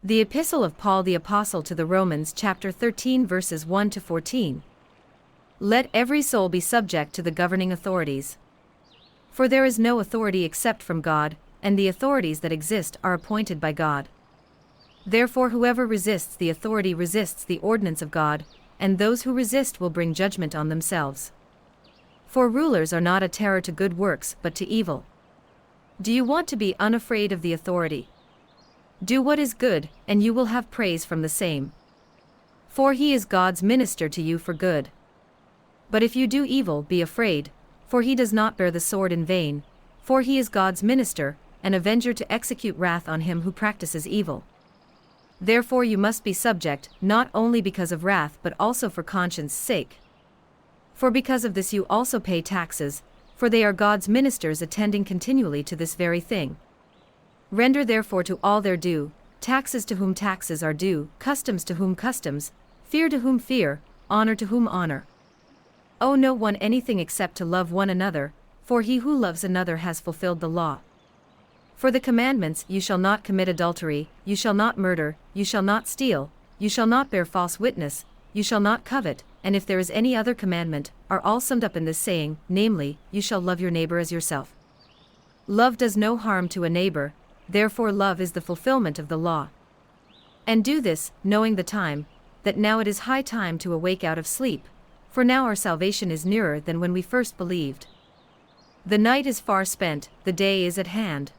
The Epistle of Paul the Apostle to the Romans chapter 13 verses 1 to 14. Let every soul be subject to the governing authorities. For there is no authority except from God, and the authorities that exist are appointed by God. Therefore whoever resists the authority resists the ordinance of God, and those who resist will bring judgment on themselves. For rulers are not a terror to good works but to evil. Do you want to be unafraid of the authority? Do what is good, and you will have praise from the same. For he is God's minister to you for good. But if you do evil, be afraid, for he does not bear the sword in vain, for he is God's minister, an avenger to execute wrath on him who practices evil. Therefore you must be subject, not only because of wrath but also for conscience' sake. For because of this you also pay taxes, for they are God's ministers attending continually to this very thing. Render therefore to all their due, taxes to whom taxes are due, customs to whom customs, fear to whom fear, honor to whom honor. Owe no one anything except to love one another, for he who loves another has fulfilled the law. For the commandments, you shall not commit adultery, you shall not murder, you shall not steal, you shall not bear false witness, you shall not covet, and if there is any other commandment, are all summed up in this saying, namely, you shall love your neighbor as yourself. Love does no harm to a neighbor, therefore love is the fulfillment of the law. And do this, knowing the time, that now it is high time to awake out of sleep, for now our salvation is nearer than when we first believed. The night is far spent, the day is at hand.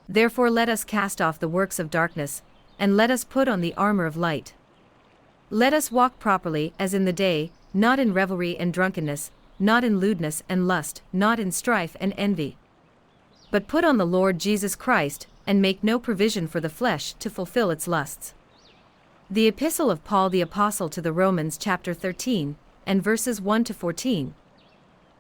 Therefore let us cast off the works of darkness, and let us put on the armor of light. Let us walk properly as in the day, not in revelry and drunkenness, not in lewdness and lust, not in strife and envy. But put on the Lord Jesus Christ, and make no provision for the flesh to fulfill its lusts. The Epistle of Paul the Apostle to the Romans chapter 13, and verses 1 to 14.